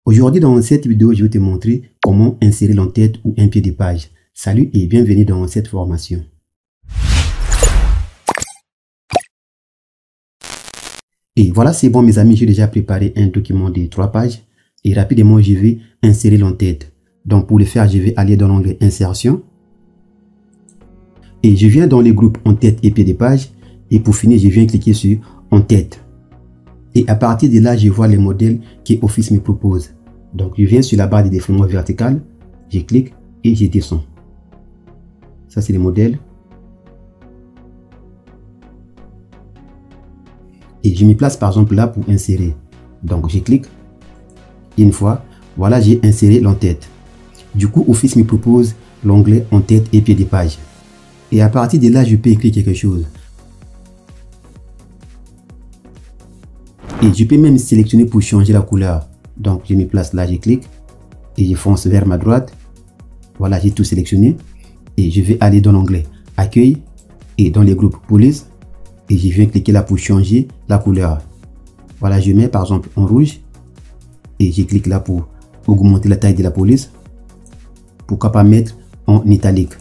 Aujourd'hui, dans cette vidéo, je vais te montrer comment insérer l'entête ou un pied de page. Salut et bienvenue dans cette formation. Et voilà, c'est bon mes amis, j'ai déjà préparé un document de 3 pages et rapidement, je vais insérer l'entête. Donc pour le faire, je vais aller dans l'onglet Insertion et je viens dans les groupes entête et pied de page et pour finir, je viens cliquer sur entête. Et à partir de là, je vois les modèles que Office me propose. Donc, je viens sur la barre de défilement verticale, je clique et je descends. Ça, c'est les modèles. Et je me place par exemple là pour insérer. Donc, je clique. Une fois, voilà, j'ai inséré l'entête. Du coup, Office me propose l'onglet entête et pied de page. Et à partir de là, je peux écrire quelque chose. Et je peux même sélectionner pour changer la couleur. Donc, je me place là, je clique et je fonce vers ma droite. Voilà, j'ai tout sélectionné. Et je vais aller dans l'onglet Accueil et dans les groupes Police. Et je viens cliquer là pour changer la couleur. Voilà, je mets par exemple en rouge. Et je clique là pour augmenter la taille de la police. Pourquoi pas mettre en italique.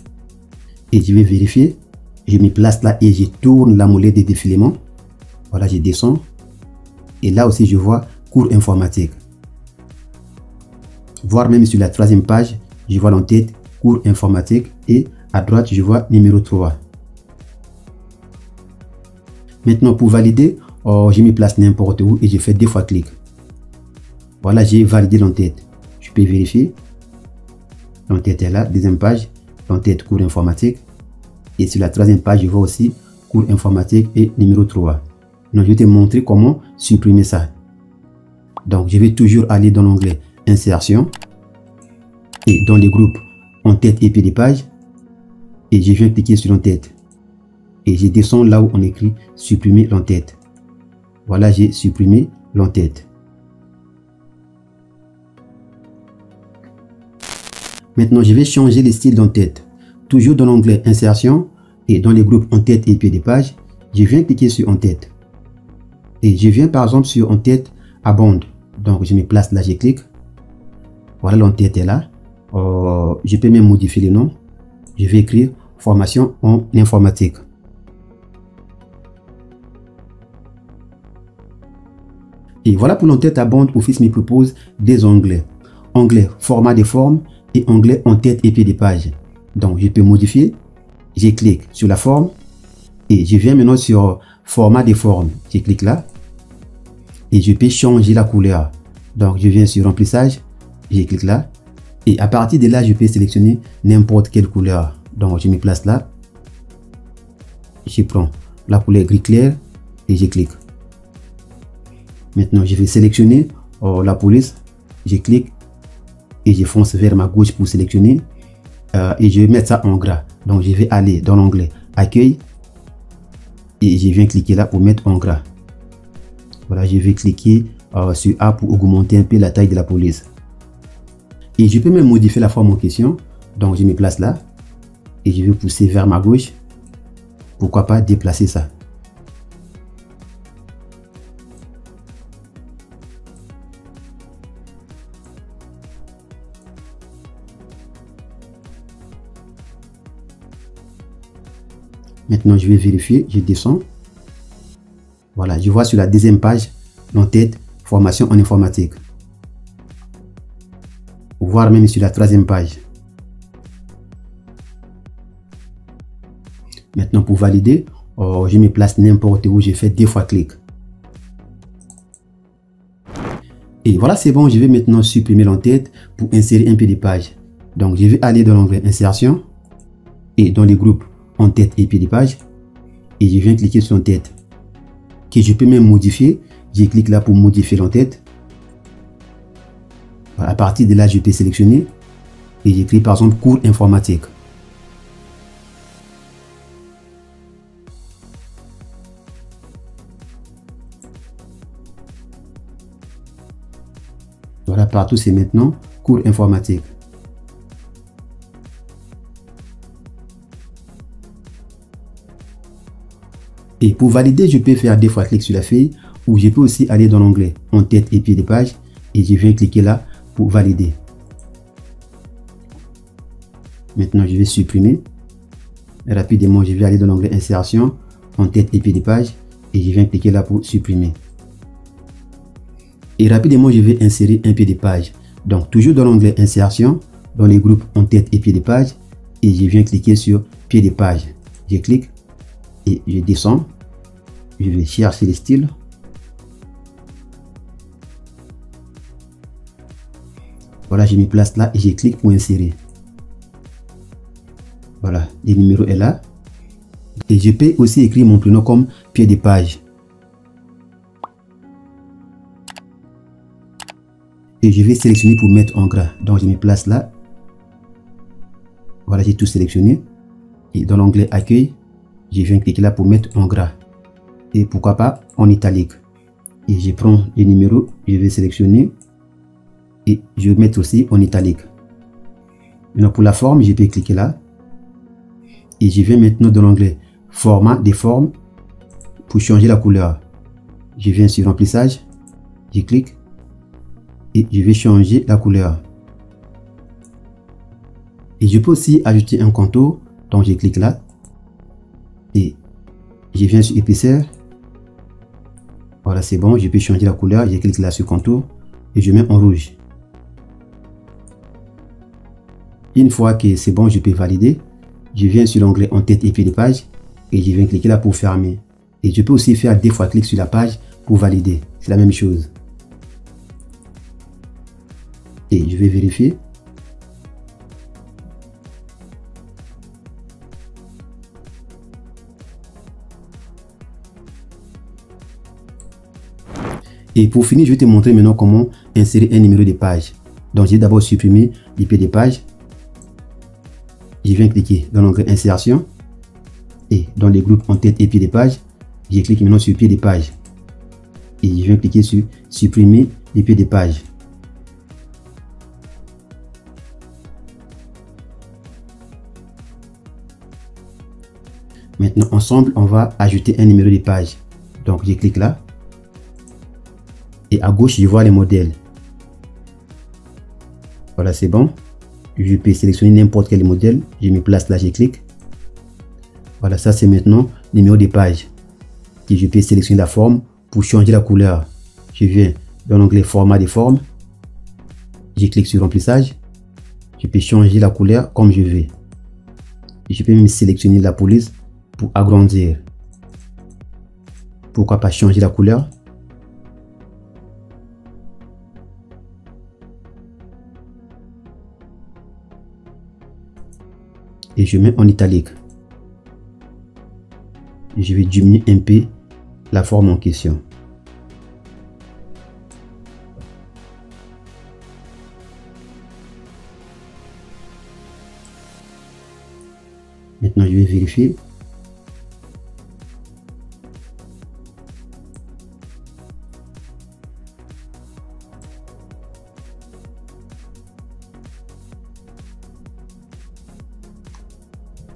Et je vais vérifier. Je me place là et je tourne la molette de défilement. Voilà, je descends. Et là aussi, je vois cours informatique. Voire même sur la 3e page, je vois l'entête cours informatique et à droite, je vois numéro 3. Maintenant, pour valider, je me place n'importe où et je fais 2 fois clic. Voilà, j'ai validé l'entête. Je peux vérifier. L'entête est là, 2e page, l'entête cours informatique. Et sur la 3e page, je vois aussi cours informatique et numéro 3. Donc, je vais te montrer comment supprimer ça. Donc, je vais toujours aller dans l'onglet Insertion et dans les groupes entête et pied de page et je viens cliquer sur l'entête et je descends là où on écrit supprimer l'entête. Voilà, j'ai supprimé l'entête. Maintenant, je vais changer le style d'entête. Toujours dans l'onglet Insertion et dans les groupes entête et pied de page, je viens cliquer sur entête. Et je viens par exemple sur entête abonde. Donc je me place là, je clique. Voilà, l'entête est là. Je peux même modifier le nom. Je vais écrire formation en informatique. Et voilà pour l'entête abonde, Office me propose des onglets. Onglet format de forme et onglet entête et pied de page. Donc je peux modifier. Je clique sur la forme et je viens maintenant sur format de forme. Je clique là. Et je peux changer la couleur. Donc, je viens sur remplissage. Je clique là. Et à partir de là, je peux sélectionner n'importe quelle couleur. Donc, je me place là. Je prends la couleur gris clair et je clique. Maintenant, je vais sélectionner la police. Je clique et je fonce vers ma gauche pour sélectionner. Et je vais mettre ça en gras. Donc, je vais aller dans l'onglet Accueil. Et je viens cliquer là pour mettre en gras. Voilà, je vais cliquer sur A pour augmenter un peu la taille de la police. Et je peux même modifier la forme en question. Donc, je me place là. Et je vais pousser vers ma gauche. Pourquoi pas déplacer ça. Maintenant, je vais vérifier. Je descends. Voilà, je vois sur la 2e page l'entête formation en informatique. Voire même sur la 3e page. Maintenant, pour valider, je me place n'importe où, je fais 2 fois clic. Et voilà, c'est bon, je vais maintenant supprimer l'entête pour insérer un pied de page. Donc, je vais aller dans l'onglet Insertion et dans les groupes entête et pied de page et je viens cliquer sur l'entête. Que je peux même modifier. Je clique là pour modifier l'entête. À partir de là, je peux sélectionner et j'écris par exemple cours informatique. Voilà, partout c'est maintenant cours informatique. Et pour valider, je peux faire 2 fois clic sur la feuille ou je peux aussi aller dans l'onglet entête et pied de page et je viens cliquer là pour valider. Maintenant, je vais supprimer. Rapidement, je vais aller dans l'onglet insertion, en-tête et pied de page et je viens cliquer là pour supprimer. Et rapidement, je vais insérer un pied de page. Donc, toujours dans l'onglet insertion, dans les groupes en-tête et pied de page et je viens cliquer sur pied de page. Je clique et je descends. Je vais chercher les styles. Voilà, je me place là et je clique pour insérer. Voilà, le numéro est là. Et je peux aussi écrire mon prénom comme pied de page. Et je vais sélectionner pour mettre en gras. Donc je me place là. Voilà, j'ai tout sélectionné. Et dans l'onglet accueil, je viens cliquer là pour mettre en gras. Et pourquoi pas en italique. Et je prends le numéro, je vais sélectionner. Et je vais mettre aussi en italique. Maintenant pour la forme, je peux cliquer là. Et je viens maintenant dans l'onglet format des formes pour changer la couleur. Je viens sur remplissage, je clique et je vais changer la couleur. Et je peux aussi ajouter un contour, donc je clique là et je viens sur épaisseur. Voilà, c'est bon, je peux changer la couleur, je clique là sur contour et je mets en rouge. Une fois que c'est bon, je peux valider. Je viens sur l'onglet en tête et pied de page et je viens cliquer là pour fermer. Et je peux aussi faire 2 fois clic sur la page pour valider. C'est la même chose. Et je vais vérifier. Et pour finir, je vais te montrer maintenant comment insérer un numéro de page. Donc, je vais d'abord supprimer les pieds de page. Je viens cliquer dans l'onglet insertion et dans les groupes en tête et pied de page, je clique maintenant sur pied de page et je viens cliquer sur supprimer les pieds de page. Maintenant ensemble, on va ajouter un numéro de page. Donc je clique là et à gauche, je vois les modèles. Voilà, c'est bon. Je peux sélectionner n'importe quel modèle. Je me place là, je clique. Voilà, ça c'est maintenant le numéro de page. Et je peux sélectionner la forme pour changer la couleur. Je viens dans l'onglet format des formes. Je clique sur remplissage. Je peux changer la couleur comme je veux. Et je peux même sélectionner la police pour agrandir. Pourquoi pas changer la couleur? Et je mets en italique. Et je vais diminuer un peu la forme en question. Maintenant, je vais vérifier.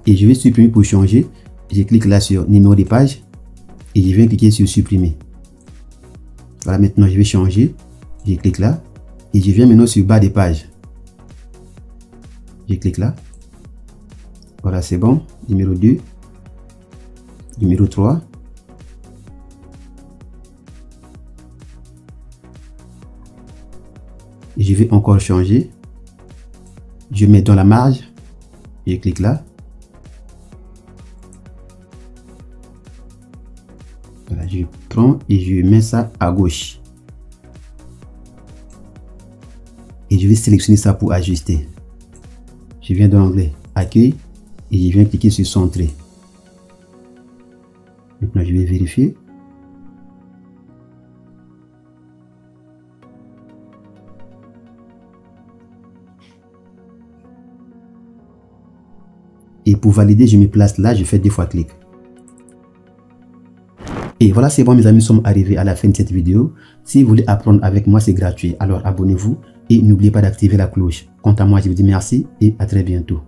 Et je vais supprimer pour changer. Je clique là sur numéro de page et je vais cliquer sur supprimer. Voilà, maintenant je vais changer. Je clique là et je viens maintenant sur bas de page. Je clique là. Voilà, c'est bon. Numéro 2. Numéro 3. Et je vais encore changer. Je mets dans la marge. Je clique là. Voilà, je prends et je mets ça à gauche. Et je vais sélectionner ça pour ajuster. Je viens dans l'onglet accueil et je viens cliquer sur centrer. Maintenant, je vais vérifier. Et pour valider, je me place là, je fais 2 fois clic. Et voilà, c'est bon mes amis, nous sommes arrivés à la fin de cette vidéo. Si vous voulez apprendre avec moi, c'est gratuit. Alors abonnez-vous et n'oubliez pas d'activer la cloche. Quant à moi, je vous dis merci et à très bientôt.